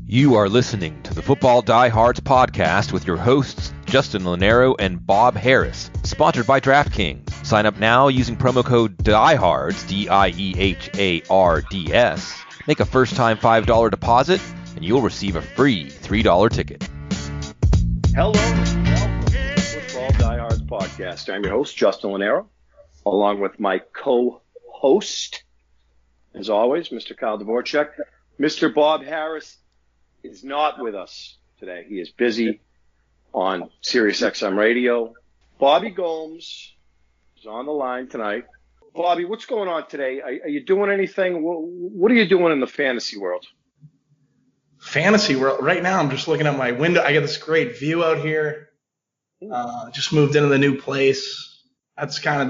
You are listening to the Football Diehards podcast with your hosts, Justin Lonero and Bob Harris, sponsored by DraftKings. Sign up now using promo code DIEHARDS, DIEHARDS. Make a first-time $5 deposit, and you'll receive a free $3 ticket. Hello, and welcome to the Football Diehards podcast. I'm your host, Justin Lonero, along with my co-host, as always, Mr. Kyle Dvorchak. Mr. Bob Harris is not with us today. He is busy on Sirius XM radio. Bobby Gomes is on the line tonight. Bobby, what's going on today? Are you doing anything? What are you doing in the fantasy world? Fantasy world? Right now, I'm just looking out my window. I got this great view out here. Just moved into the new place. That's kind of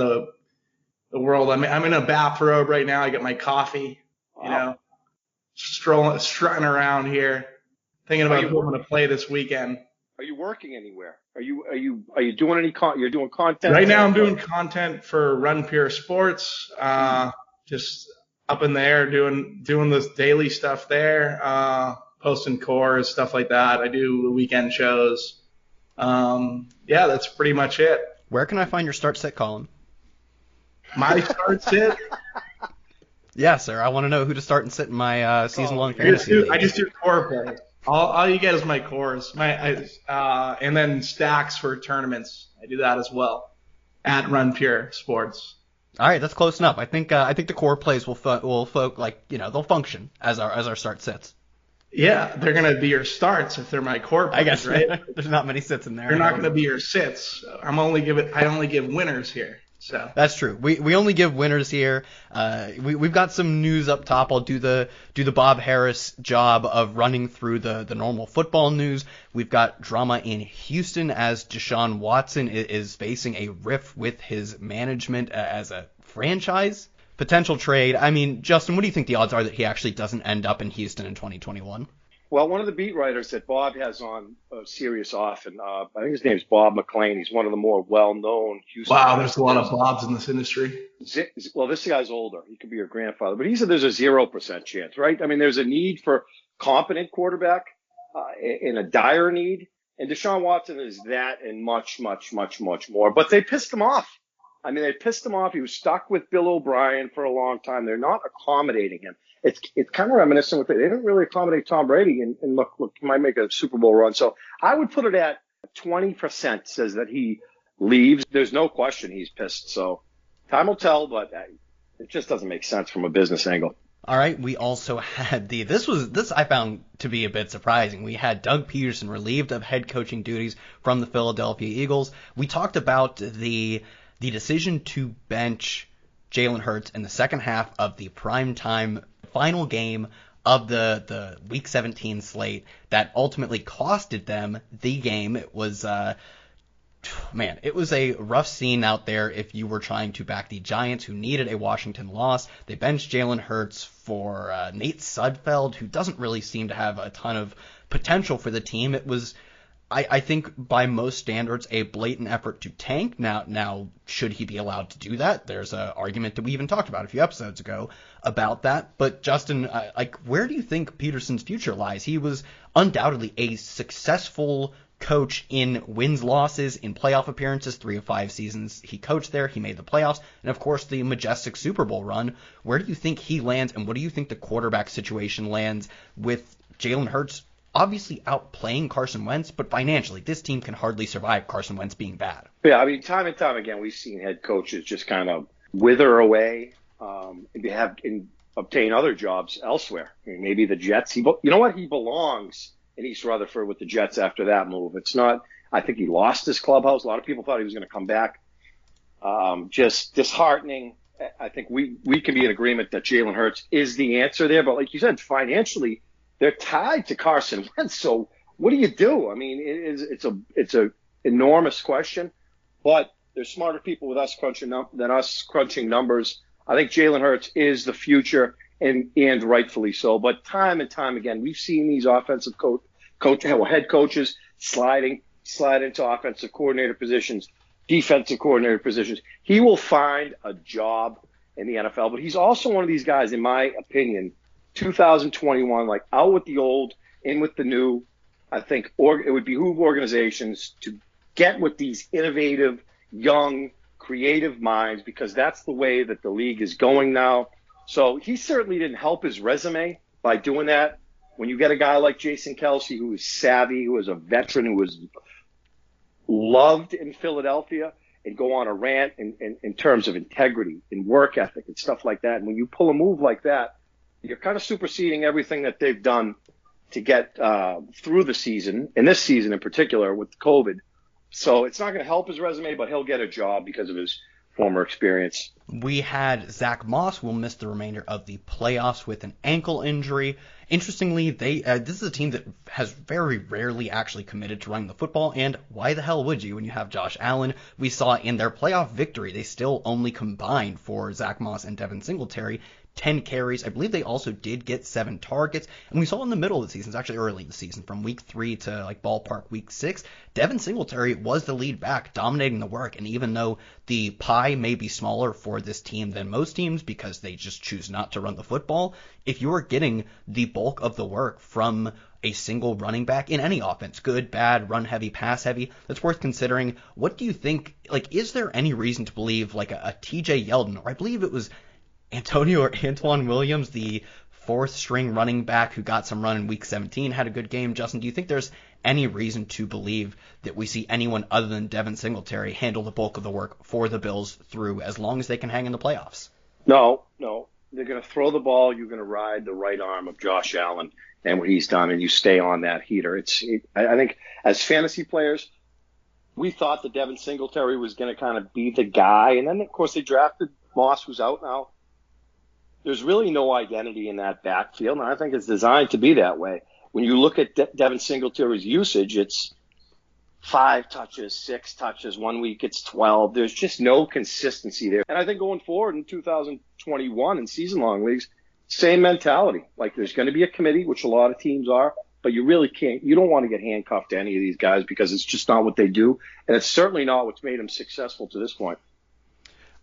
the world. I'm in a bathrobe right now. I got my coffee, strutting around here. Thinking about who I'm going to play this weekend. Are you working anywhere? Are you doing any you're doing content? Right now I'm doing content for Run Pure Sports. Just up in there doing this daily stuff there. Posting cores, stuff like that. I do the weekend shows. That's pretty much it. Where can I find your start sit column? My start sit? Yeah, sir. I want to know who to start and sit in my season-long fantasy league. I just do core play. All you get is my cores, and then stacks for tournaments. I do that as well at Run Pure Sports. All right, that's close enough. I think the core plays will they'll function as our start sits. Yeah, they're gonna be your starts if they're my core plays, I guess, right? There's not many sits in there. They're not gonna be your sits. I only give winners here. So that's true. We only give winners here. We've got some news up top. I'll do the Bob Harris job of running through the normal football news. We've got drama in Houston as Deshaun Watson is facing a rift with his management as a franchise potential trade. I mean, Justin, what do you think the odds are that he actually doesn't end up in Houston in 2021? Well, one of the beat writers that Bob has on Sirius often, I think his name's Bob McLean. He's one of the more well-known Houston. Wow, there's a lot of Bobs in this industry. Well, this guy's older. He could be your grandfather. But he said there's a 0% chance, right? I mean, there's a need for competent quarterback and a dire need. And Deshaun Watson is that and much, much, much, much more. But they pissed him off. I mean, they pissed him off. He was stuck with Bill O'Brien for a long time. They're not accommodating him. It's kind of reminiscent with it. They didn't really accommodate Tom Brady, and look, he might make a Super Bowl run. So I would put it at 20% says that he leaves. There's no question he's pissed. So time will tell, but it just doesn't make sense from a business angle. All right, we also had this I found to be a bit surprising. We had Doug Pederson relieved of head coaching duties from the Philadelphia Eagles. We talked about the decision to bench Jalen Hurts in the second half of the primetime final game of the Week 17 slate that ultimately costed them the game. It was it was a rough scene out there if you were trying to back the Giants, who needed a Washington loss. They benched Jalen Hurts for Nate Sudfeld, who doesn't really seem to have a ton of potential for the team. It was, I think, by most standards, a blatant effort to tank. Now, should he be allowed to do that? There's an argument that we even talked about a few episodes ago about that. But Justin, where do you think Pederson's future lies? He was undoubtedly a successful coach in wins, losses, in playoff appearances. 3 of 5 seasons he coached there. He made the playoffs, and of course the majestic Super Bowl run. Where do you think he lands, and what do you think the quarterback situation lands with Jalen Hurts obviously outplaying Carson Wentz, but financially, this team can hardly survive Carson Wentz being bad? Yeah, I mean, time and time again, we've seen head coaches just kind of wither away and obtain other jobs elsewhere. I mean, maybe the Jets. You know what? He belongs in East Rutherford with the Jets after that move. It's not. I think he lost his clubhouse. A lot of people thought he was going to come back. Just disheartening. I think we can be in agreement that Jalen Hurts is the answer there. But like you said, financially, they're tied to Carson Wentz. So what do you do? I mean, it's a enormous question, but there's smarter people with us than us crunching numbers. I think Jalen Hurts is the future, and rightfully so. But time and time again, we've seen these offensive head coaches slide into offensive coordinator positions, defensive coordinator positions. He will find a job in the NFL, but he's also one of these guys, in my opinion, 2021, like out with the old in with the new. I think it would behoove organizations to get with these innovative, young, creative minds, because that's the way that the league is going now. So he certainly didn't help his resume by doing that. When you get a guy like Jason Kelce, who is savvy, who is a veteran, who was loved in Philadelphia, and go on a rant in terms of integrity and work ethic and stuff like that. And when you pull a move like that, you're kind of superseding everything that they've done to get through the season, and this season in particular with COVID. So it's not going to help his resume, but he'll get a job because of his former experience. We had Zach Moss will miss the remainder of the playoffs with an ankle injury. Interestingly, this is a team that has very rarely actually committed to running the football, and why the hell would you when you have Josh Allen? We saw in their playoff victory, they still only combined for Zach Moss and Devin Singletary 10 carries. I believe they also did get 7 targets. And we saw in the middle of the season, it's actually early in the season, from week 3 to like ballpark week 6, Devin Singletary was the lead back, dominating the work. And even though the pie may be smaller for this team than most teams because they just choose not to run the football, if you are getting the bulk of the work from a single running back in any offense, good, bad, run heavy, pass heavy, that's worth considering. What do you think, like, is there any reason to believe like a TJ Yeldon, or I believe it was Antoine Williams, the 4th string running back who got some run in week 17, had a good game. Justin, do you think there's any reason to believe that we see anyone other than Devin Singletary handle the bulk of the work for the Bills through as long as they can hang in the playoffs? No. They're going to throw the ball. You're going to ride the right arm of Josh Allen and what he's done, and you stay on that heater. I think as fantasy players, we thought that Devin Singletary was going to kind of be the guy. And then, of course, they drafted Moss, who's out now. There's really no identity in that backfield, and I think it's designed to be that way. When you look at Devin Singletary's usage, it's 5 touches, 6 touches. 1 week it's 12. There's just no consistency there. And I think going forward in 2021 in season-long leagues, same mentality. Like, there's going to be a committee, which a lot of teams are, but you really can't. You don't want to get handcuffed to any of these guys because it's just not what they do, and it's certainly not what's made them successful to this point.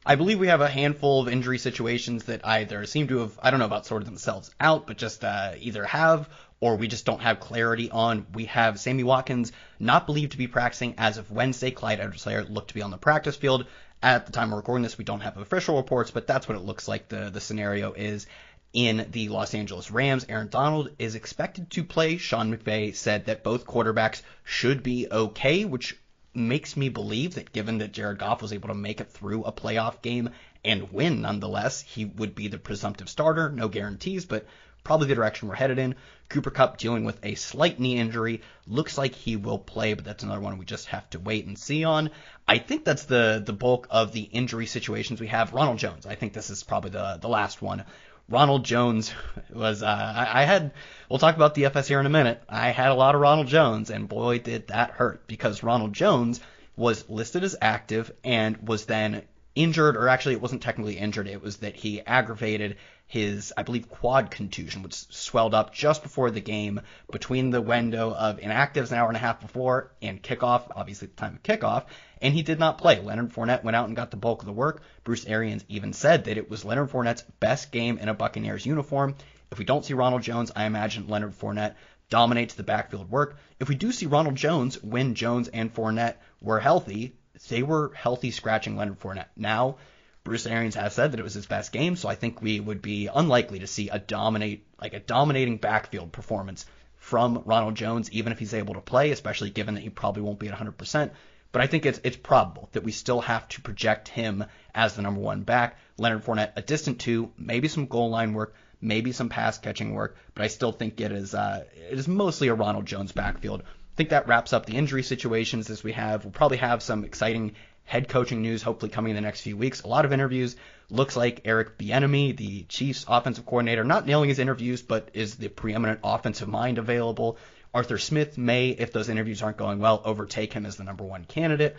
I believe we have a handful of injury situations that either seem to have, I don't know about sorted themselves out, but just either have or we just don't have clarity on. We have Sammy Watkins not believed to be practicing as of Wednesday. Clyde Edwards-Helaire looked to be on the practice field. At the time we're recording this, we don't have official reports, but that's what it looks like the scenario is. In the Los Angeles Rams, Aaron Donald is expected to play. Sean McVay said that both quarterbacks should be okay, which makes me believe that given that Jared Goff was able to make it through a playoff game and win nonetheless, he would be the presumptive starter. No guarantees, but probably the direction we're headed in. Cooper Kupp dealing with a slight knee injury. Looks like he will play, but that's another one we just have to wait and see on. I think that's the bulk of the injury situations we have. Ronald Jones, I think this is probably the last one. Ronald Jones was, we'll talk about DFS here in a minute. I had a lot of Ronald Jones, and boy, did that hurt, because Ronald Jones was listed as active and was then injured, or actually it wasn't technically injured, it was that he aggravated his, I believe, quad contusion, which swelled up just before the game between the window of inactives an hour and a half before and kickoff, obviously at the time of kickoff, and he did not play. Leonard Fournette went out and got the bulk of the work. Bruce Arians even said that it was Leonard Fournette's best game in a Buccaneers uniform. If we don't see Ronald Jones, I imagine Leonard Fournette dominates the backfield work. If we do see Ronald Jones, when Jones and Fournette were healthy, they were healthy scratching Leonard Fournette. Now, Bruce Arians has said that it was his best game, so I think we would be unlikely to see a dominating backfield performance from Ronald Jones, even if he's able to play, especially given that he probably won't be at 100%. But I think it's probable that we still have to project him as the number one back. Leonard Fournette, a distant 2, maybe some goal line work, maybe some pass catching work, but I still think it is mostly a Ronald Jones backfield. I think that wraps up the injury situations as we have. We'll probably have some exciting head coaching news hopefully coming in the next few weeks. A lot of interviews. Looks like Eric Bieniemy, the Chiefs offensive coordinator, not nailing his interviews, but is the preeminent offensive mind available. Arthur Smith may, if those interviews aren't going well, overtake him as the number one candidate.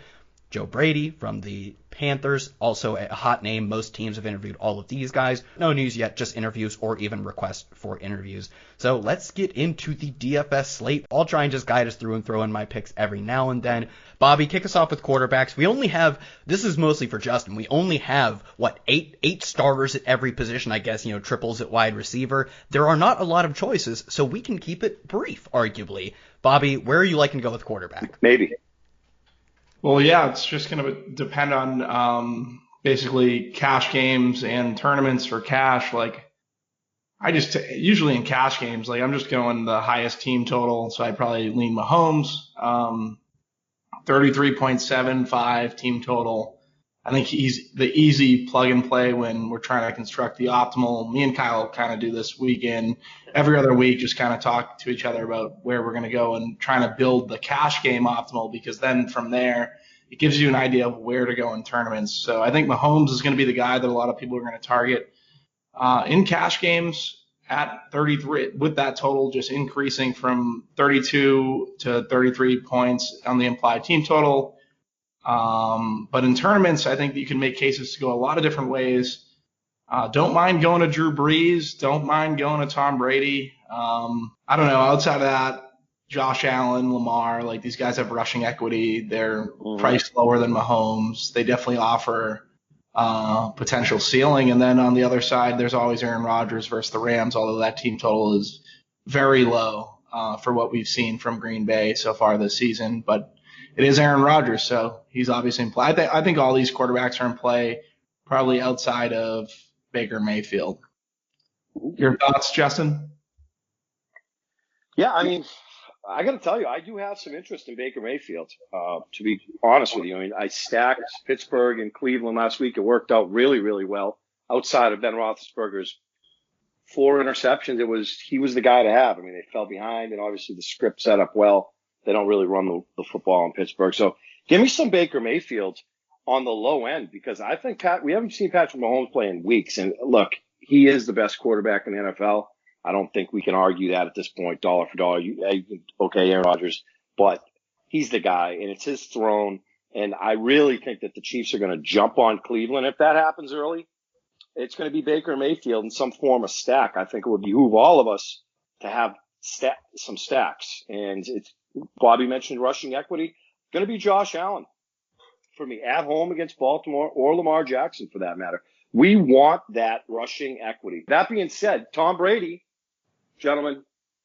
Joe Brady from the Panthers, also a hot name. Most teams have interviewed all of these guys. No news yet, just interviews or even requests for interviews. So let's get into the DFS slate. I'll try and just guide us through and throw in my picks every now and then. Bobby, kick us off with quarterbacks. We only have, this is mostly for Justin, we only have, eight starters at every position, I guess, triples at wide receiver. There are not a lot of choices, so we can keep it brief, arguably. Bobby, where are you liking to go with quarterback? Maybe. Well, yeah, it's just going to depend on basically cash games and tournaments for cash. Usually in cash games, I'm just going the highest team total, so I'd probably lean Mahomes. 33.75 team total. I think he's the easy plug and play when we're trying to construct the optimal. Me and Kyle kind of do this weekend. Every other week, just kind of talk to each other about where we're going to go and trying to build the cash game optimal, because then from there, it gives you an idea of where to go in tournaments. So I think Mahomes is going to be the guy that a lot of people are going to target. In cash games at 33, with that total just increasing from 32 to 33 points on the implied team total. But in tournaments, I think that you can make cases to go a lot of different ways. Don't mind going to Drew Brees. Don't mind going to Tom Brady. I don't know. Outside of that, Josh Allen, Lamar, these guys have rushing equity. They're priced lower than Mahomes. They definitely offer potential ceiling. And then on the other side, there's always Aaron Rodgers versus the Rams, although that team total is very low for what we've seen from Green Bay so far this season. But it is Aaron Rodgers, so he's obviously in play. I think all these quarterbacks are in play, probably outside of Baker Mayfield. Your thoughts, Justin? Yeah, I got to tell you, I do have some interest in Baker Mayfield, to be honest with you. I stacked Pittsburgh and Cleveland last week. It worked out really, really well. Outside of Ben Roethlisberger's 4 interceptions, he was the guy to have. they fell behind, and obviously the script set up well. They don't really run the football in Pittsburgh. So give me some Baker Mayfield on the low end, because I think we haven't seen Patrick Mahomes play in weeks. And look, he is the best quarterback in the NFL. I don't think we can argue that at this point, dollar for dollar. Okay, Aaron Rodgers, but he's the guy, and it's his throne. And I really think that the Chiefs are going to jump on Cleveland. If that happens early, it's going to be Baker Mayfield in some form of stack. I think it would behoove all of us to have some stacks. And Bobby mentioned rushing equity. Going to be Josh Allen for me at home against Baltimore, or Lamar Jackson for that matter. We want that rushing equity. That being said, Tom Brady, gentlemen,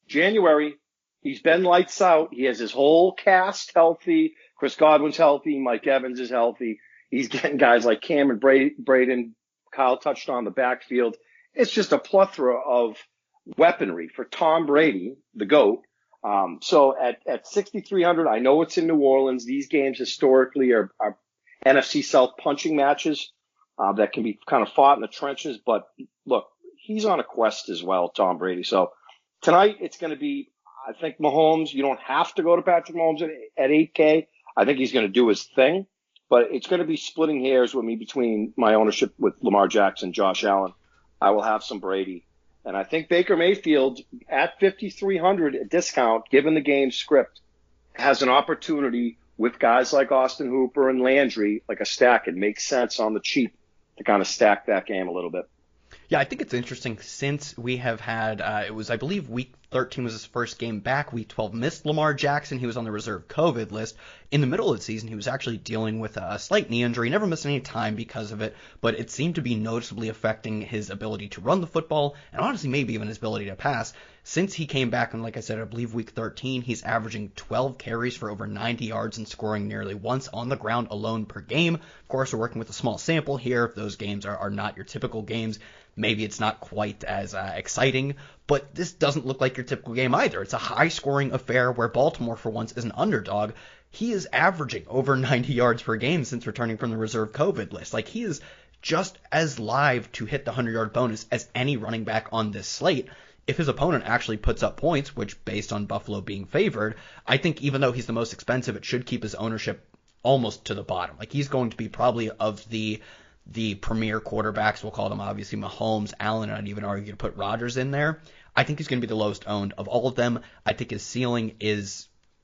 January, he's been lights out. He has his whole cast healthy. Chris Godwin's healthy. Mike Evans is healthy. He's getting guys like Cameron Braden. Kyle touched on the backfield. It's just a plethora of weaponry for Tom Brady, the GOAT. So at 6,300, I know it's in New Orleans. These games historically are NFC South punching matches that can be kind of fought in the trenches. But look, he's on a quest as well, Tom Brady. So tonight it's going to be, I think, Mahomes. You don't have to go to Patrick Mahomes at 8K. I think he's going to do his thing. But it's going to be splitting hairs with me between my ownership with Lamar Jackson, Josh Allen. I will have some Brady. And I think Baker Mayfield at 5,300 a discount, given the game script, has an opportunity with guys like Austin Hooper and Landry, like a stack. It makes sense on the cheap to kind of stack that game a little bit. Yeah, I think it's interesting since we have had, it was, I believe, week 13 was his first game back. Week 12 missed Lamar Jackson. He was on the reserve COVID list. In the middle of the season, he was actually dealing with a slight knee injury. Never missed any time because of it, but it seemed to be noticeably affecting his ability to run the football and honestly maybe even his ability to pass. Since he came back, and like I said, I believe week 13, he's averaging 12 carries for over 90 yards and scoring nearly once on the ground alone per game. Of course, we're working with a small sample here. If those games are not your typical games, maybe it's not quite as exciting, but this doesn't look like your typical game either. It's a high-scoring affair where Baltimore, for once, is an underdog. He is averaging over 90 yards per game since returning from the reserve COVID list. Like, he is just as live to hit the 100-yard bonus as any running back on this slate. If his opponent actually puts up points, which based on Buffalo being favored, I think even though he's the most expensive, it should keep his ownership almost to the bottom. Like, he's going to be probably of the premier quarterbacks, we'll call them obviously Mahomes, Allen, and I'd even argue to put Rodgers in there. I think he's going to be the lowest owned of all of them. I think his ceiling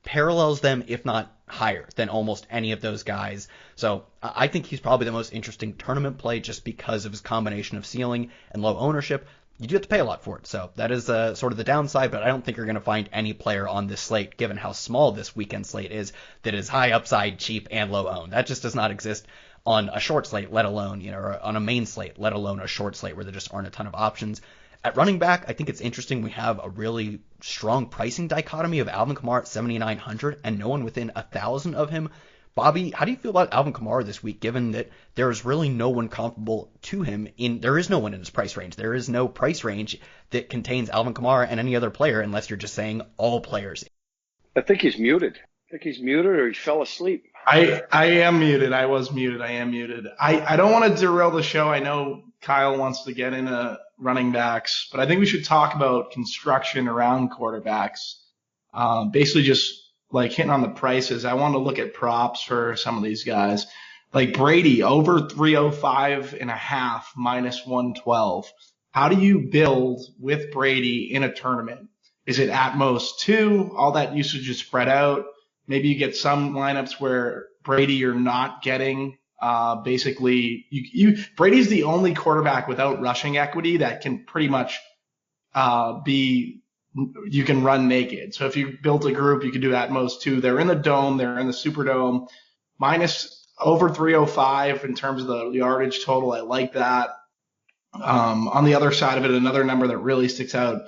parallels them, if not higher than almost any of those guys. So I think he's probably the most interesting tournament play just because of his combination of ceiling and low ownership. You do have to pay a lot for it. So that is sort of the downside, but I don't think you're going to find any player on this slate, given how small this weekend slate is, that is high upside, cheap, and low owned. That just does not exist on a short slate, let alone, or on a main slate, let alone a short slate where there just aren't a ton of options. At running back, I think it's interesting. We have a really strong pricing dichotomy of Alvin Kamara at 7,900 and no one within 1,000 of him. Bobby, how do you feel about Alvin Kamara this week, given that there is really no one comparable to him there is no one in his price range. There is no price range that contains Alvin Kamara and any other player, unless you're just saying all players. I think he's muted. Or he fell asleep. I am muted. I was muted. I am muted. I don't want to derail the show. I know Kyle wants to get into running backs, but I think we should talk about construction around quarterbacks. Basically just like hitting on the prices. I want to look at props for some of these guys. Like Brady, over 305.5 minus 112. How do you build with Brady in a tournament? Is it at most 2? All that usage is spread out. Maybe you get some lineups where Brady you're not getting. Basically, Brady's the only quarterback without rushing equity that can pretty much you can run naked. So if you built a group, you could do at most 2. They're in the dome. They're in the Superdome. Minus over 305 in terms of the yardage total. I like that. On the other side of it, another number that really sticks out,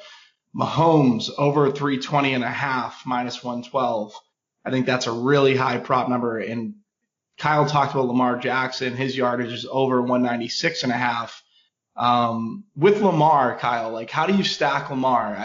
Mahomes over 320.5 minus 112. I think that's a really high prop number. And Kyle talked about Lamar Jackson. His yardage is over 196.5. With Lamar, Kyle, like how do you stack Lamar?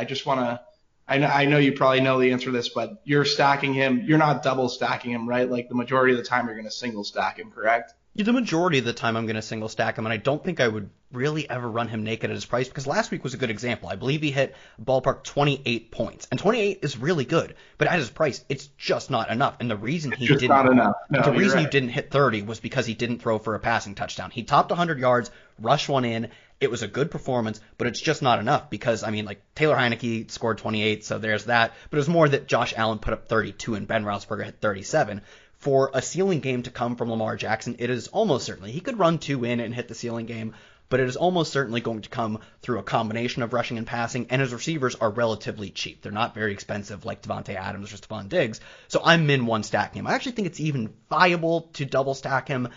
I know you probably know the answer to this, but you're stacking him. You're not double stacking him, right? Like the majority of the time you're going to single stack him, correct? Yeah, the majority of the time I'm going to single stack him, and I don't think I would really ever run him naked at his price because last week was a good example. I believe he hit ballpark 28 points, and 28 is really good, but at his price, it's just not enough. And the reason he didn't, not enough. No, the reason right. he didn't hit 30 was because he didn't throw for a passing touchdown. He topped 100 yards, rushed one in. It was a good performance, but it's just not enough because, I mean, like Taylor Heineke scored 28, so there's that. But it was more that Josh Allen put up 32 and Ben Roethlisberger hit 37. For a ceiling game to come from Lamar Jackson, it is almost certainly. He could run 2 in and hit the ceiling game, but it is almost certainly going to come through a combination of rushing and passing, and his receivers are relatively cheap. They're not very expensive like Devontae Adams or Stephon Diggs, so I'm min 1 stacking him. I actually think it's even viable to double stack him.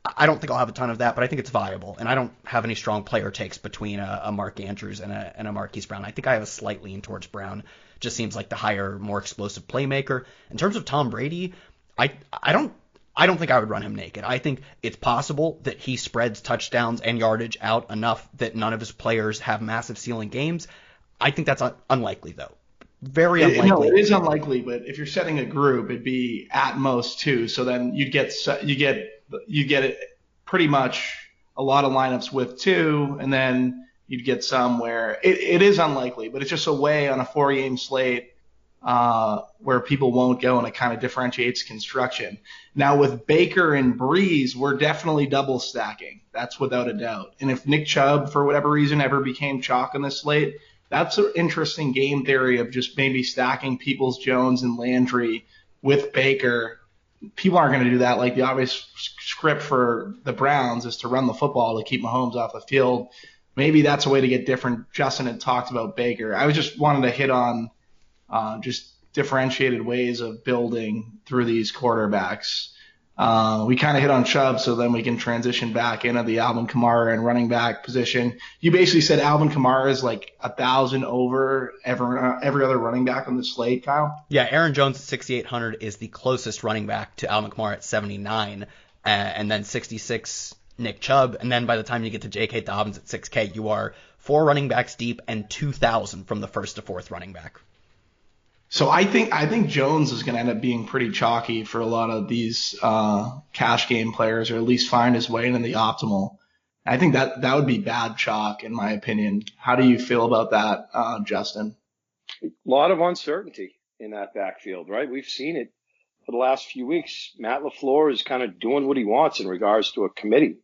I don't think I'll have a ton of that, but I think it's viable, and I don't have any strong player takes between a Mark Andrews and a Marquise Brown. I think I have a slight lean towards Brown. Just seems like the higher, more explosive playmaker. In terms of Tom Brady, I don't think I would run him naked. I think it's possible that he spreads touchdowns and yardage out enough that none of his players have massive ceiling games. I think that's unlikely, though. Very unlikely. No, it is unlikely, but if you're setting a group, it'd be at most 2. So then you get it pretty much a lot of lineups with 2, and then you'd get some where it is unlikely, but it's just a way on a 4-game slate where people won't go, and it kind of differentiates construction. Now with Baker and Breeze, we're definitely double stacking. That's without a doubt. And if Nick Chubb, for whatever reason, ever became chalk on this slate, that's an interesting game theory of just maybe stacking Peoples-Jones and Landry with Baker. People aren't going to do that. Like the obvious script for the Browns is to run the football to keep Mahomes off the field. Maybe that's a way to get different. Justin had talked about Baker. I just wanted to hit on just differentiated ways of building through these quarterbacks. We kind of hit on Chubb, so then we can transition back into the Alvin Kamara and running back position. You basically said Alvin Kamara is like 1,000 over every other running back on the slate, Kyle? Yeah, Aaron Jones at 6,800 is the closest running back to Alvin Kamara at 79, and then 66 Nick Chubb, and then by the time you get to J.K. Dobbins at 6K, you are 4 running backs deep and 2,000 from the first to fourth running back. So I think Jones is going to end up being pretty chalky for a lot of these cash game players, or at least find his way into the optimal. I think that would be bad chalk, in my opinion. How do you feel about that, Justin? A lot of uncertainty in that backfield, right? We've seen it for the last few weeks. Matt LaFleur is kind of doing what he wants in regards to a committee.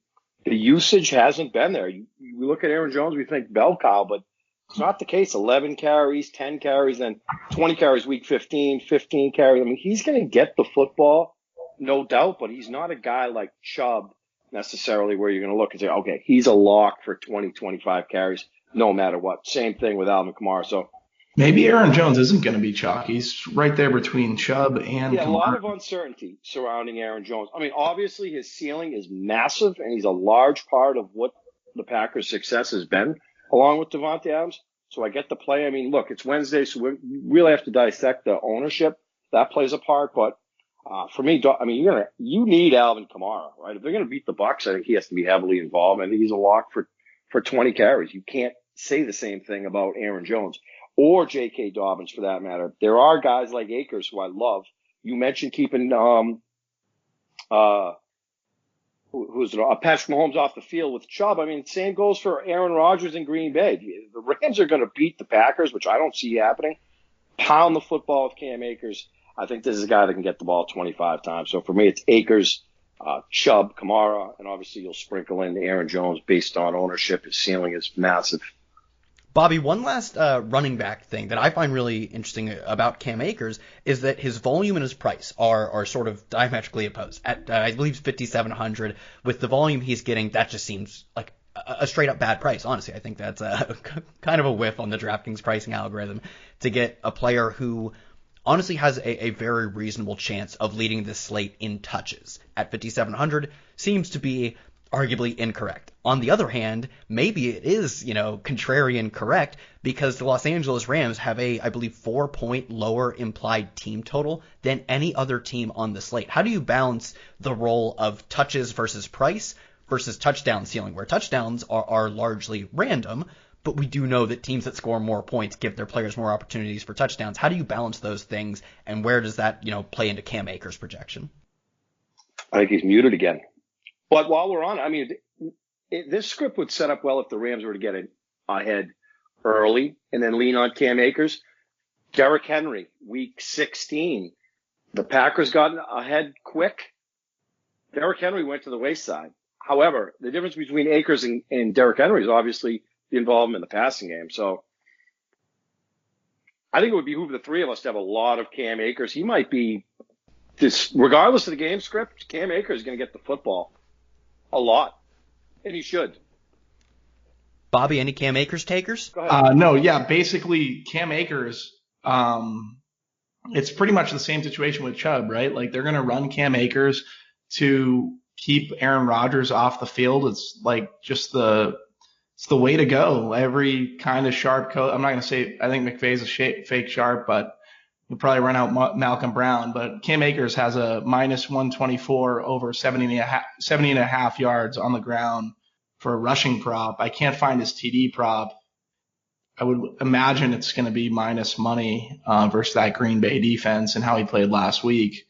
The usage hasn't been there. We look at Aaron Jones, we think bell cow, but it's not the case. 11 carries, 10 carries, then 20 carries week 15, 15 carries. I mean, he's going to get the football no doubt, but he's not a guy like Chubb necessarily where you're going to look and say, okay, he's a lock for 20, 25 carries no matter what. Same thing with Alvin Kamara. So maybe Aaron Jones isn't going to be chalk. He's right there between Chubb and yeah, Kamara. a lot of uncertainty surrounding Aaron Jones. I mean, obviously his ceiling is massive, and he's a large part of what the Packers' success has been, along with Davante Adams. So I get the play. I mean, look, it's Wednesday, so we really have to dissect the ownership. That plays a part, but for me, I mean, you need Alvin Kamara, right? If they're going to beat the Bucs, I think he has to be heavily involved. I think he's a lock for 20 carries. You can't say the same thing about Aaron Jones or J.K. Dobbins for that matter. There are guys like Akers who I love. You mentioned keeping Patrick Mahomes off the field with Chubb. I mean, same goes for Aaron Rodgers in Green Bay. The Rams are going to beat the Packers, which I don't see happening. Pound the football with Cam Akers. I think this is a guy that can get the ball 25 times. So for me, it's Akers, Chubb, Kamara, and obviously you'll sprinkle in Aaron Jones based on ownership. His ceiling is massive. Bobby, one last running back thing that I find really interesting about Cam Akers is that his volume and his price are sort of diametrically opposed. At I believe 5,700, with the volume he's getting, that just seems like a straight up bad price. Honestly, I think that's kind of a whiff on the DraftKings pricing algorithm to get a player who honestly has a very reasonable chance of leading this slate in touches at 5,700 seems to be arguably incorrect. On the other hand, maybe it is, contrarian correct because the Los Angeles Rams have I believe 4-point lower implied team total than any other team on the slate. How do you balance the role of touches versus price versus touchdown ceiling, where touchdowns are largely random, but we do know that teams that score more points give their players more opportunities for touchdowns? How do you balance those things, and where does that, play into Cam Akers' projection? I think he's muted again. But while we're on, I mean, this script would set up well if the Rams were to get ahead early and then lean on Cam Akers. Derrick Henry, week 16. The Packers got ahead quick. Derrick Henry went to the wayside. However, the difference between Akers and Derrick Henry is obviously the involvement in the passing game. So I think it would behoove the three of us to have a lot of Cam Akers. He might be, regardless of the game script, Cam Akers is going to get the football a lot, and he should. Bobby, any Cam Akers takers? Go ahead. No, yeah, basically Cam Akers, it's pretty much the same situation with Chubb, right? Like they're going to run Cam Akers to keep Aaron Rodgers off the field. It's like just it's the way to go. Every kind of sharp coach. I'm not going to say I think McVay's a fake sharp, but he'll probably run out Malcolm Brown. But Cam Akers has a minus 124 over 70 and a half yards on the ground for a rushing prop. I can't find his TD prop. I would imagine it's going to be minus money versus that Green Bay defense and how he played last week.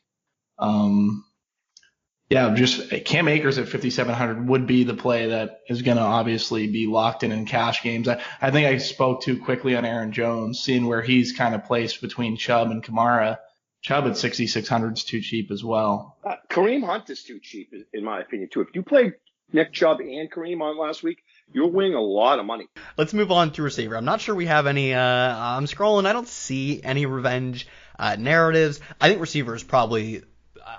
Yeah, just Cam Akers at 5,700 would be the play that is going to obviously be locked in cash games. I think I spoke too quickly on Aaron Jones, seeing where he's kind of placed between Chubb and Kamara. Chubb at 6,600 is too cheap as well. Kareem Hunt is too cheap, in my opinion, too. If you played Nick Chubb and Kareem on last week, you're winning a lot of money. Let's move on to receiver. I'm not sure we have any. I'm scrolling. I don't see any revenge narratives. I think receiver is probably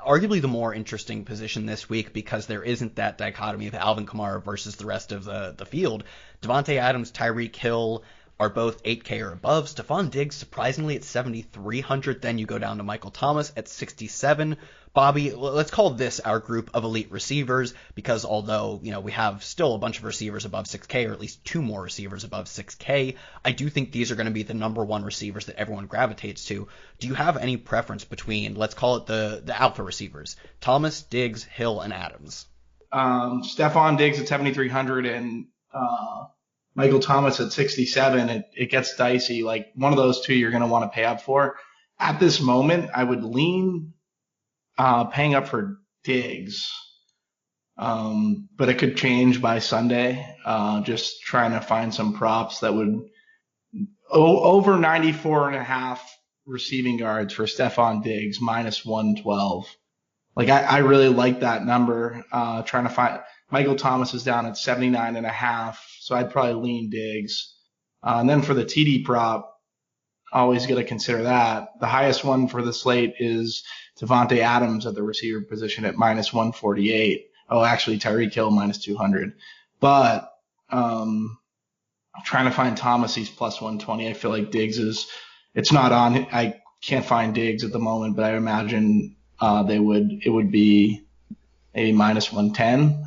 arguably the more interesting position this week because there isn't that dichotomy of Alvin Kamara versus the rest of the field. Davante Adams, Tyreek Hill are both 8K or above. Stephon Diggs, surprisingly, at 7,300. Then you go down to Michael Thomas at 67. Bobby, let's call this our group of elite receivers because although, we have still a bunch of receivers above 6K or at least two more receivers above 6K, I do think these are going to be the number one receivers that everyone gravitates to. Do you have any preference between, let's call it the alpha receivers, Thomas, Diggs, Hill, and Adams? Stephon Diggs at 7,300 and Michael Thomas at 67. It gets dicey. Like one of those two you're going to want to pay up for. At this moment, I would lean paying up for Diggs, but it could change by Sunday. Just trying to find some props that would over 94.5 receiving yards for Stephon Diggs, minus 112. Like I really like that number. Trying to find Michael Thomas is down at 79.5, so I'd probably lean Diggs. And then for the TD prop, always got to consider that. The highest one for the slate is Davante Adams at the receiver position at minus 148. Oh, actually, Tyreek Hill minus 200. But I'm trying to find Thomas. He's plus 120. I feel like Diggs it's not on. I can't find Diggs at the moment, but I imagine it would be maybe minus 110.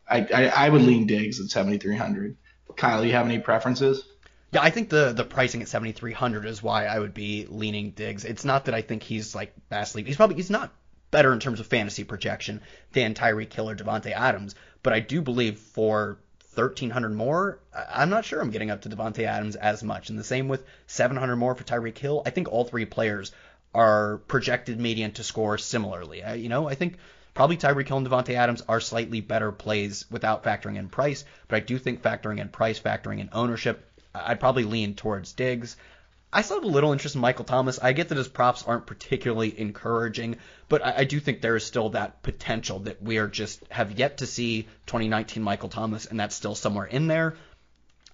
I would lean Diggs at 7,300. Kyle, you have any preferences? Yeah, I think the pricing at 7,300 is why I would be leaning Diggs. It's not that I think he's like vastly. He's not better in terms of fantasy projection than Tyreek Hill or Davante Adams, but I do believe for 1,300 more, I'm not sure I'm getting up to Davante Adams as much. And the same with 700 more for Tyreek Hill. I think all three players are projected median to score similarly. I think probably Tyreek Hill and Davante Adams are slightly better plays without factoring in price, but I do think factoring in price, factoring in ownership, I'd probably lean towards Diggs. I still have a little interest in Michael Thomas. I get that his props aren't particularly encouraging, but I do think there is still that potential that we have yet to see 2019 Michael Thomas, and that's still somewhere in there.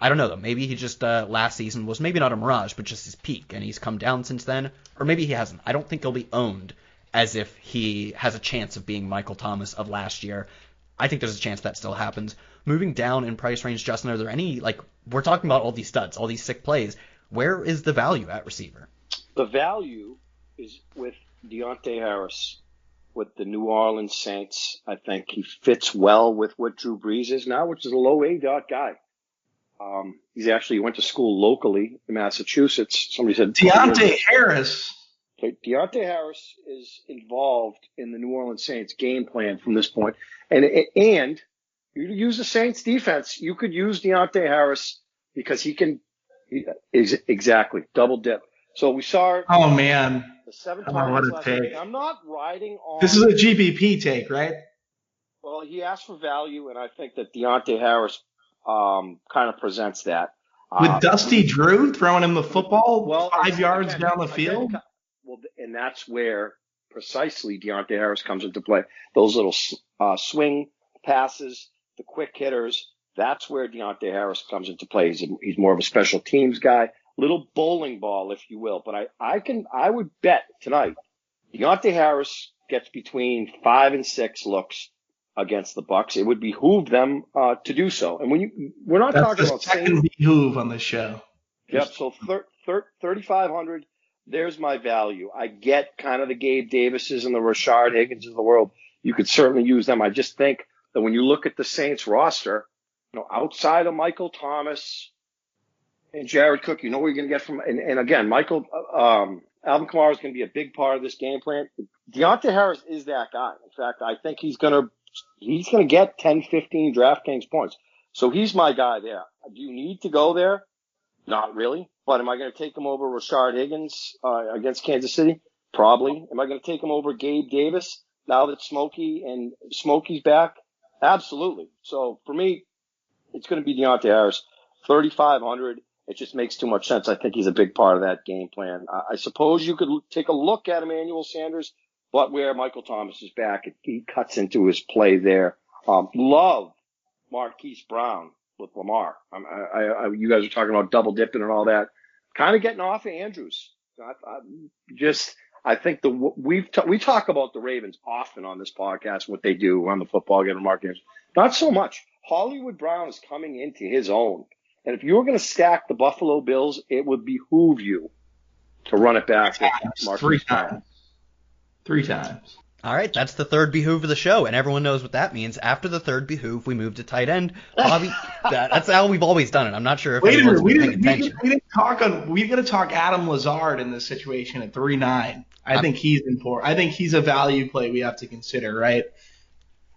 I don't know, though. Maybe he just last season was maybe not a mirage, but just his peak, and he's come down since then. Or maybe he hasn't. I don't think he'll be owned as if he has a chance of being Michael Thomas of last year. I think there's a chance that still happens. Moving down in price range, Justin, are there any, we're talking about all these studs, all these sick plays. Where is the value at receiver? The value is with Deontay Harris with the New Orleans Saints. I think he fits well with what Drew Brees is now, which is a low A-dot guy. He went to school locally in Massachusetts. Somebody said Deontay Harris. Okay, Deontay Harris is involved in the New Orleans Saints game plan from this point. And you use the Saints defense. You could use Deontay Harris because exactly double dip. So we saw. Oh man. The 7 targets last week. I'm not riding on. This is a GPP take, right? Well, he asked for value, and I think that Deontay Harris kind of presents that. With Dusty Drew throwing him the football 5 yards down the field? And that's where precisely Deontay Harris comes into play. Those little swing passes, the quick hitters, that's where Deontay Harris comes into play. He's more of a special teams guy, little bowling ball, if you will. But I would bet tonight Deontay Harris gets between 5 and 6 looks against the Bucs. It would behoove them to do so. And we're not talking about second behoove on the show. Yep. So 3,500. There's my value. I get kind of the Gabe Davises and the Rashard Higgins of the world. You could certainly use them. I just think that when you look at the Saints roster, outside of Michael Thomas and Jared Cook, what you're going to get from, and again, Alvin Kamara is going to be a big part of this game plan. Deontay Harris is that guy. In fact, I think he's going to get 10, 15 DraftKings points. So he's my guy there. Do you need to go there? Not really. But am I going to take him over Rashard Higgins against Kansas City? Probably. Am I going to take him over Gabe Davis now that Smokey's back? Absolutely. So for me, it's going to be Deontay Harris, 3,500. It just makes too much sense. I think he's a big part of that game plan. I suppose you could take a look at Emmanuel Sanders, but where Michael Thomas is back, he cuts into his play there. Love Marquise Brown with Lamar. You guys are talking about double dipping and all that. Kind of getting off of Andrews. I think we talk about the Ravens often on this podcast, what they do on the football game, marketing. Not so much. Hollywood Brown is coming into his own. And if you were going to stack the Buffalo Bills, it would behoove you to run it back. Three times. All right, that's the third behoove of the show, and everyone knows what that means. After the third behoove, we move to tight end. Bobby, that's how we've always done it. I'm not sure if anyone's paying attention. We got to talk Adam Lazard in this situation at 3.9. I think he's important. I think he's a value play we have to consider, right?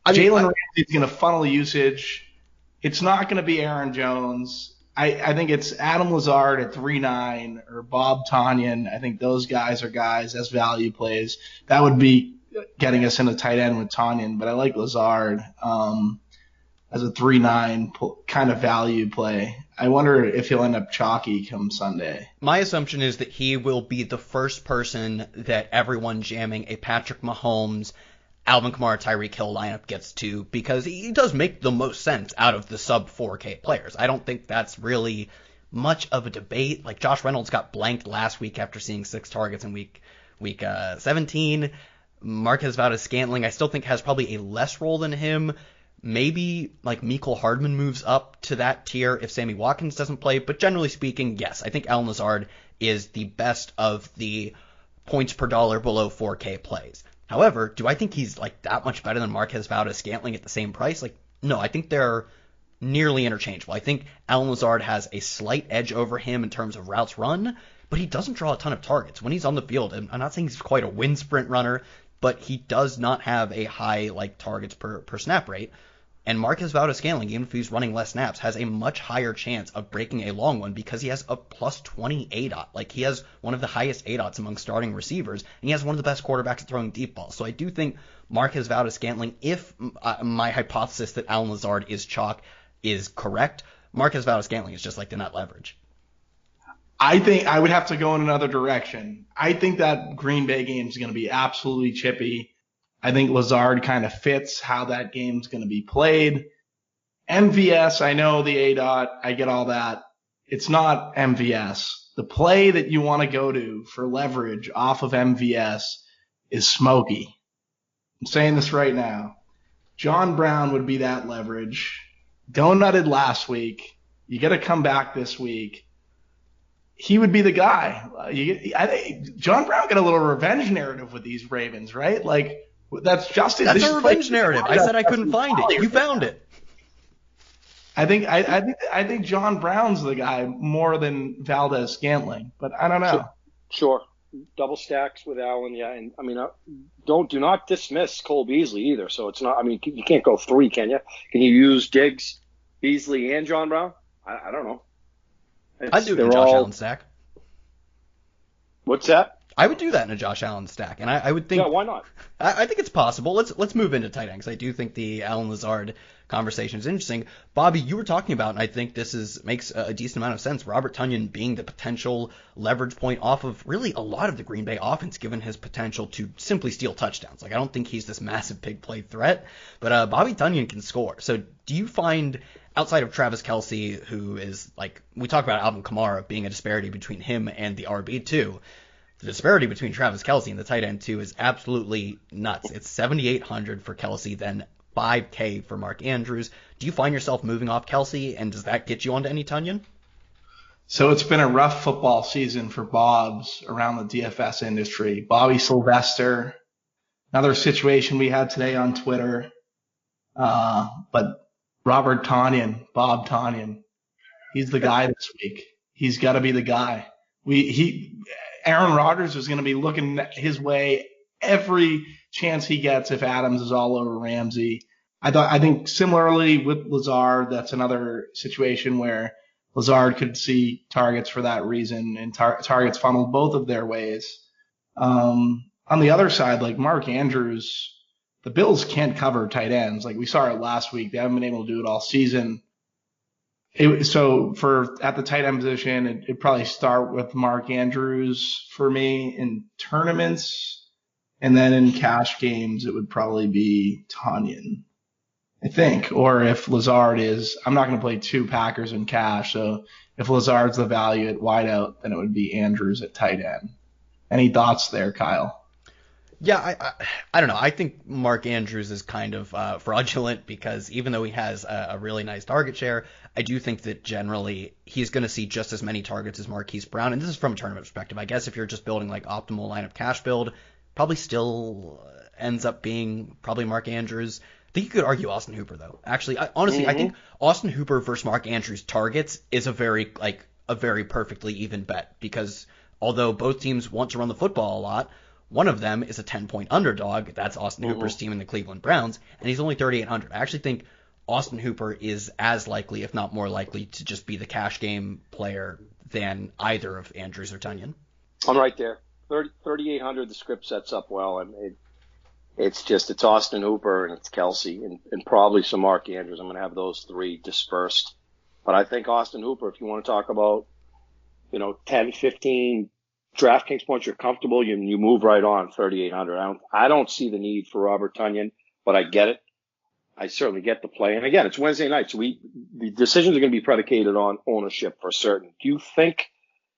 Jalen Ramsey's going to funnel usage. It's not going to be Aaron Jones. I think it's Adam Lazard at 3.9 or Bob Tonyan. I think those guys are guys as value plays. That would be getting us into tight end with Tonyan, but I like Lazard as a 3.9 kind of value play. I wonder if he'll end up chalky come Sunday. My assumption is that he will be the first person that everyone jamming a Patrick Mahomes, Alvin Kamara, Tyreek Hill lineup gets to, because he does make the most sense out of the sub 4K players. I don't think that's really much of a debate. Like Josh Reynolds got blanked last week after seeing 6 targets in week 17. Marquez Valdes-Scantling I still think has probably a less role than him. Maybe like Mecole Hardman moves up to that tier if Sammy Watkins doesn't play, but generally speaking, yes, I think Allen Lazard is the best of the points per dollar below 4K plays. However, do I think he's like that much better than Marquez Valdes-Scantling at the same price? Like, no, I think they're nearly interchangeable. I think Allen Lazard has a slight edge over him in terms of routes run, but he doesn't draw a ton of targets when he's on the field. And I'm not saying he's quite a wind sprint runner, but he does not have a high like targets per snap rate. And Marquez Valdes-Scantling, even if he's running less snaps, has a much higher chance of breaking a long one because he has a plus 20 ADOT. Like, he has one of the highest ADOTs among starting receivers, and he has one of the best quarterbacks at throwing deep balls. So I do think Marquez Valdes-Scantling, if my hypothesis that Allen Lazard is chalk is correct, Marquez Valdes-Scantling is just like the net leverage. I think I would have to go in another direction. I think that Green Bay game is going to be absolutely chippy. I think Lazard kind of fits how that game's going to be played. MVS, I know the ADOT, I get all that. It's not MVS. The play that you want to go to for leverage off of MVS is Smokey. I'm saying this right now. John Brown would be that leverage. Donutted last week. You got to come back this week. He would be the guy. John Brown got a little revenge narrative with these Ravens, right? Like, that's Justin. That's a revenge narrative. I said I couldn't find it. You found it. I think John Brown's the guy more than Valdes-Scantling, but I don't know. Sure. Double stacks with Allen, yeah. And I mean, do not dismiss Cole Beasley either. So it's not. I mean, you can't go 3, can you? Can you use Diggs, Beasley, and John Brown? I don't know. I'd do the Josh Allen stack. What's that? I would do that in a Josh Allen stack, and I would think. Yeah, why not? I think it's possible. Let's move into tight end because I do think the Allen Lazard conversation is interesting. Bobby, you were talking about, and I think this makes a decent amount of sense. Robert Tonyan being the potential leverage point off of really a lot of the Green Bay offense, given his potential to simply steal touchdowns. Like, I don't think he's this massive big play threat, but Bobby Tonyan can score. So do you find, outside of Travis Kelce, who is like, we talk about Alvin Kamara being a disparity between him and the RB2, the disparity between Travis Kelce and the tight end 2 is absolutely nuts. It's 7,800 for Kelce, then $5K for Mark Andrews. Do you find yourself moving off Kelce, and does that get you onto any Tonyan? So it's been a rough football season for Bobs around the DFS industry. Bobby Sylvester, another situation we had today on Twitter. But Robert Tonyan, Bob Tonyan, he's the guy this week. He's got to be the guy. Aaron Rodgers is going to be looking his way every chance he gets if Adams is all over Ramsey. I think similarly with Lazard, that's another situation where Lazard could see targets for that reason, and targets funneled both of their ways. On the other side, like Mark Andrews, the Bills can't cover tight ends. Like we saw it last week. They haven't been able to do it all season. So at the tight end position, it'd probably start with Mark Andrews for me in tournaments. And then in cash games, it would probably be Tonyan, I think. Or if Lazard I'm not going to play 2 Packers in cash. So if Lazard's the value at wideout, then it would be Andrews at tight end. Any thoughts there, Kyle? Yeah, I don't know. I think Mark Andrews is kind of fraudulent because even though he has a really nice target share, I do think that generally he's going to see just as many targets as Marquise Brown. And this is from a tournament perspective. I guess if you're just building like optimal lineup cash build, probably still ends up being probably Mark Andrews. I think you could argue Austin Hooper, though. Actually, honestly, I think Austin Hooper versus Mark Andrews targets is a very perfectly even bet because although both teams want to run the football a lot, one of them is a 10-point underdog. That's Austin Hooper's team in the Cleveland Browns, and he's only 3,800. I actually think Austin Hooper is as likely, if not more likely, to just be the cash game player than either of Andrews or Tonyan. I'm right there. 3,800, the script sets up well, and it's Austin Hooper and it's Kelce and probably some Mark Andrews. I'm going to have those 3 dispersed. But I think Austin Hooper, if you want to talk about, 10, 15 DraftKings points, you're comfortable, you move right on 3,800. I don't see the need for Robert Tonyan, but I get it. I certainly get the play. And again, it's Wednesday night, so the decisions are going to be predicated on ownership for certain. Do you think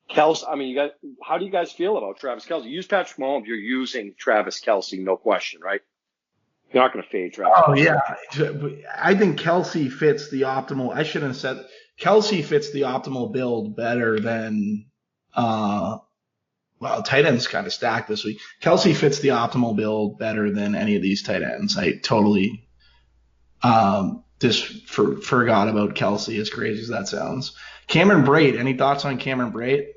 Kelce? I mean, how do you guys feel about Travis Kelce? You use Patrick Mahomes, you're using Travis Kelce, no question, right? You're not going to fade Travis. Oh yeah, I think Kelce fits the optimal. I shouldn't have said Kelce fits the optimal build better than. Well, tight ends kind of stacked this week. Kelce fits the optimal build better than any of these tight ends. I totally just forgot about Kelce, as crazy as that sounds. Cameron Brate, any thoughts on Cameron Brate?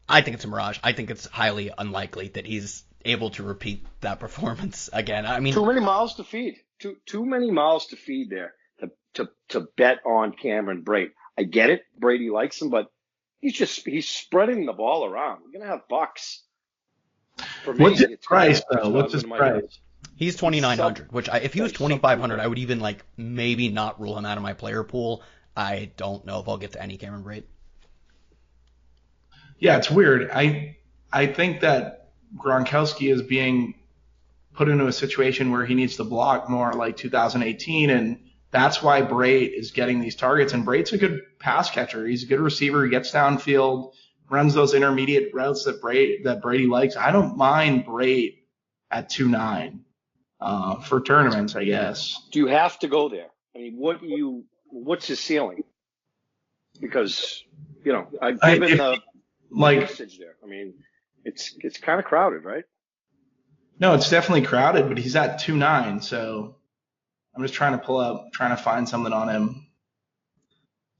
I think it's a mirage. I think it's highly unlikely that he's able to repeat that performance again. I mean, too many mouths to feed. Too many mouths to feed there to bet on Cameron Brate. I get it. Brady likes him, but he's spreading the ball around. You're gonna have bucks. For me, what's his price though? What's his price? He's 2,900, which if he was 2,500, I would even maybe not rule him out of my player pool. I don't know if I'll get to any Cameron Brate. Yeah, it's weird. I think that Gronkowski is being put into a situation where he needs to block more like 2018, and that's why Brate is getting these targets. And Brate's a good pass catcher. He's a good receiver. He gets downfield, runs those intermediate routes that Brady likes. I don't mind Brate at 2.9 for tournaments, I guess. Do you have to go there? I mean, what's his ceiling? Because I've given the message there. I mean, it's kind of crowded, right? No, it's definitely crowded, but he's at 2.9, so I'm just trying to find something on him,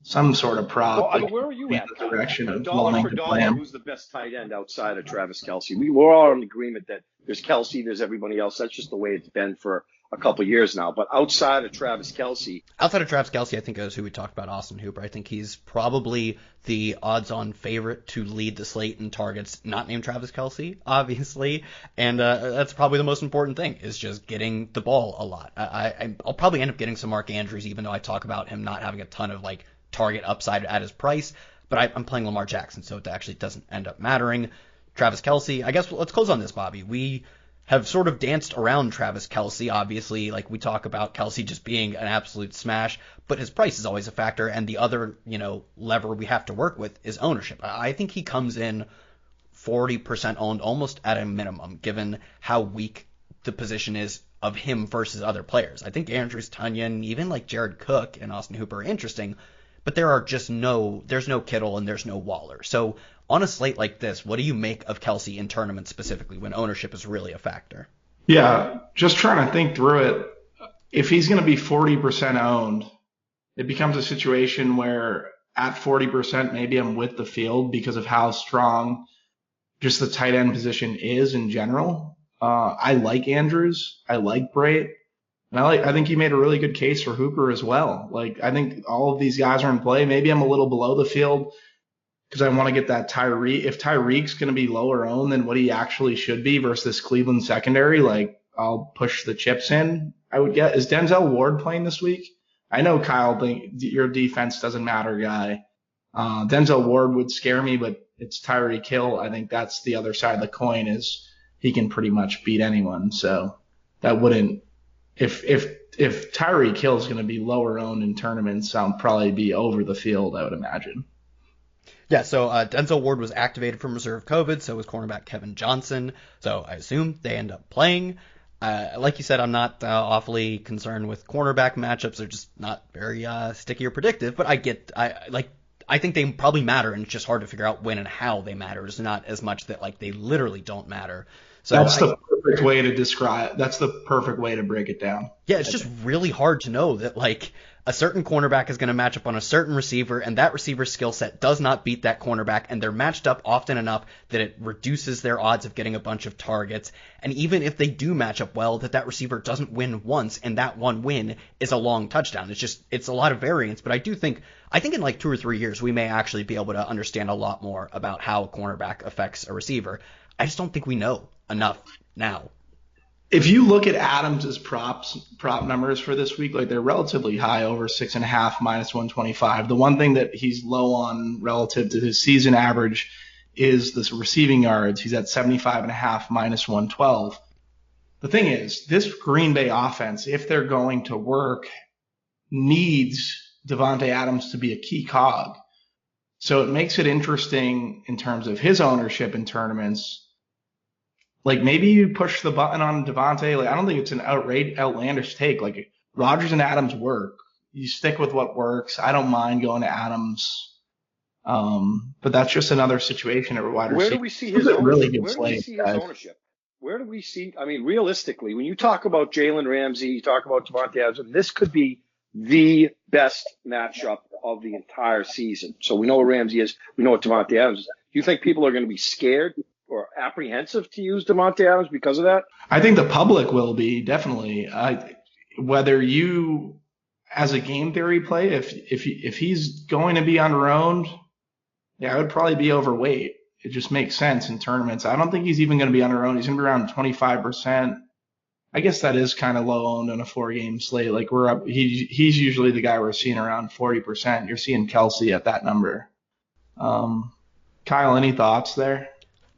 some sort of prop. Well, where are you at? The direction of dollar for dollar, who's the best tight end outside of Travis Kelce? We're all in agreement that there's Kelce, there's everybody else. That's just the way it's been for a couple of years now. But outside of Travis Kelce, I think is who we talked about, Austin Hooper. I think he's probably the odds-on favorite to lead the slate in targets, not named Travis Kelce, obviously. And that's probably the most important thing, is just getting the ball a lot. I'll probably end up getting some Mark Andrews, even though I talk about him not having a ton of target upside at his price. But I'm playing Lamar Jackson, so it actually doesn't end up mattering. Travis Kelce, I guess let's close on this, Bobby. We have sort of danced around Travis Kelce, obviously. We talk about Kelce just being an absolute smash, but his price is always a factor, and the other, lever we have to work with is ownership. I think he comes in 40% owned almost at a minimum, given how weak the position is of him versus other players. I think Andrews, Tunyon, even Jared Cook and Austin Hooper are interesting, but there's no Kittle and there's no Waller. So on a slate like this, what do you make of Kelce in tournaments specifically when ownership is really a factor? Yeah, just trying to think through it. If he's going to be 40% owned, it becomes a situation where at 40%, maybe I'm with the field because of how strong just the tight end position is in general. I like Andrews. I like Brate. And I think he made a really good case for Hooper as well. I think all of these guys are in play. Maybe I'm a little below the field because I want to get that Tyreek. If Tyreek's going to be lower owned than what he actually should be versus Cleveland secondary, I'll push the chips in. I would get. Is Denzel Ward playing this week? I know Kyle, your defense doesn't matter, guy. Denzel Ward would scare me, but it's Tyreek Hill. I think that's the other side of the coin, is he can pretty much beat anyone. So that wouldn't. If Tyreek Hill is going to be lower owned in tournaments, I'll probably be over the field, I would imagine. Yeah, so Denzel Ward was activated from reserve COVID, so was cornerback Kevin Johnson. So I assume they end up playing. Like you said, I'm not awfully concerned with cornerback matchups. They're just not very sticky or predictive. But I think they probably matter, and it's just hard to figure out when and how they matter. It's not as much that they literally don't matter. So that's the perfect way to describe. That's the perfect way to break it down. Yeah, it's just really hard to know that a certain cornerback is going to match up on a certain receiver, and that receiver's skill set does not beat that cornerback, and they're matched up often enough that it reduces their odds of getting a bunch of targets. And even if they do match up well, that receiver doesn't win once, and that one win is a long touchdown. It's a lot of variance, but I think in 2 or 3 years we may actually be able to understand a lot more about how a cornerback affects a receiver. I just don't think we know enough now. If you look at Adams' prop numbers for this week, they're relatively high, over 6.5, minus 125. The one thing that he's low on relative to his season average is this receiving yards. He's at 75.5, minus 112. the thing is, this Green Bay offense, if they're going to work, needs Devontae Adams to be a key cog. So it makes it interesting in terms of his ownership in tournaments. Like maybe you push the button on Devontae. Like I don't think it's an outlandish take. Like Rodgers and Adams work. You stick with what works. I don't mind going to Adams. But that's just another situation at wide receiver. Where do we see his ownership? Really good Where do we see his guys. ownership? Where do we see? I mean, realistically, when you talk about Jalen Ramsey, you talk about Devontae Adams, this could be the best matchup of the entire season. So we know what Ramsey is. We know what Devontae Adams is. Do you think people are going to be scared or apprehensive to use Devontae Adams because of that? I think the public will be, definitely. Whether you, as a game theory play, if he's going to be underowned, yeah, I would probably be overweight. It just makes sense in tournaments. I don't think he's even going to be underowned. He's going to be around 25%. I guess that is kind of low owned on a 4-game slate. Like we're up, he's usually the guy we're seeing around 40%. You're seeing Kelsey at that number. Kyle, any thoughts there?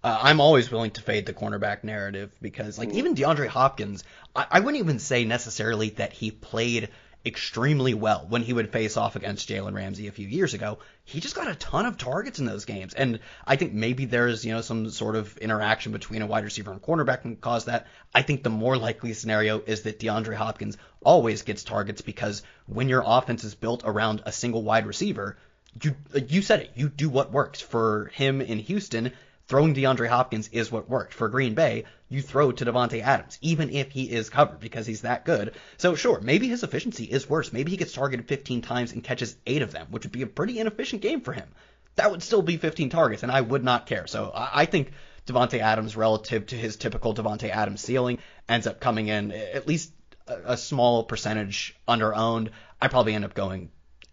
I'm always willing to fade the cornerback narrative because, like, even DeAndre Hopkins, I wouldn't even say necessarily that he played extremely well when he would face off against Jalen Ramsey a few years ago. He just got a ton of targets in those games, and I think maybe there's some sort of interaction between a wide receiver and cornerback can cause that. I think the more likely scenario is that DeAndre Hopkins always gets targets because when your offense is built around a single wide receiver, you said it, you do what works. For him in Houston, throwing DeAndre Hopkins is what worked. For Green Bay, you throw to Devontae Adams, even if he is covered, because he's that good. So sure, maybe his efficiency is worse. Maybe he gets targeted 15 times and catches 8 of them, which would be a pretty inefficient game for him. That would still be 15 targets, and I would not care. So I think Devontae Adams, relative to his typical Devontae Adams ceiling, ends up coming in at least a small percentage under-owned. I probably end up going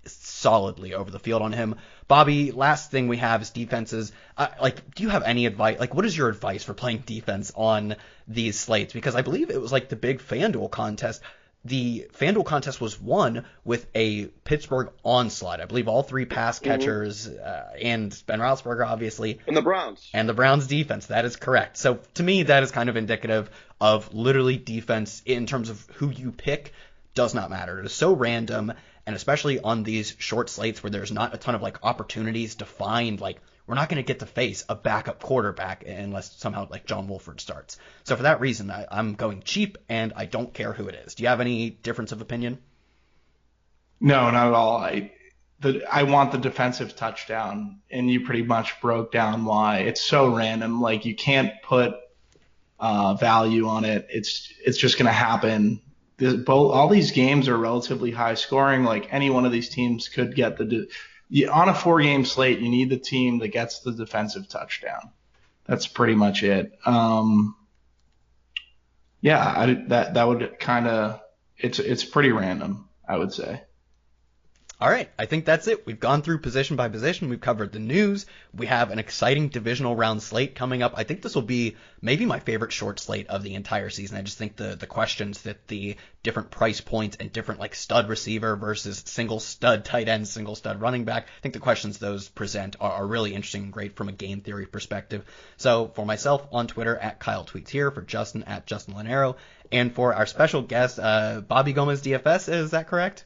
solidly over the field on him. Bobby, last thing we have is defenses. Do you have any advice? Like, what is your advice for playing defense on these slates? Because I believe it was like the big FanDuel contest. The FanDuel contest was won with a Pittsburgh onslaught. I believe all 3 pass catchers and Ben Roethlisberger, obviously. And the Browns. And the Browns defense. That is correct. So to me, that is kind of indicative of literally defense in terms of who you pick does not matter. It is so random. And especially on these short slates where there's not a ton of like opportunities to find, like we're not going to get to face a backup quarterback unless somehow like John Wolford starts. So for that reason, I'm going cheap and I don't care who it is. Do you have any difference of opinion? No, not at all. I want the defensive touchdown, and you pretty much broke down why. It's so random. Like you can't put value on it. It's just going to happen. All these games are relatively high scoring. Like any one of these teams could get on a 4-game slate. You need the team that gets the defensive touchdown. That's pretty much it. That would kind of it's pretty random, I would say. All right, I think that's it. We've gone through position by position. We've covered the news. We have an exciting divisional round slate coming up. I think this will be maybe my favorite short slate of the entire season. I just think the questions that the different price points and different like stud receiver versus single stud tight end, single stud running back, I think the questions those present are really interesting and great from a game theory perspective. So for myself on Twitter at Kyle Tweets here, for Justin at Justin Lonero, and for our special guest, Bobby Gomes DFS, is that correct?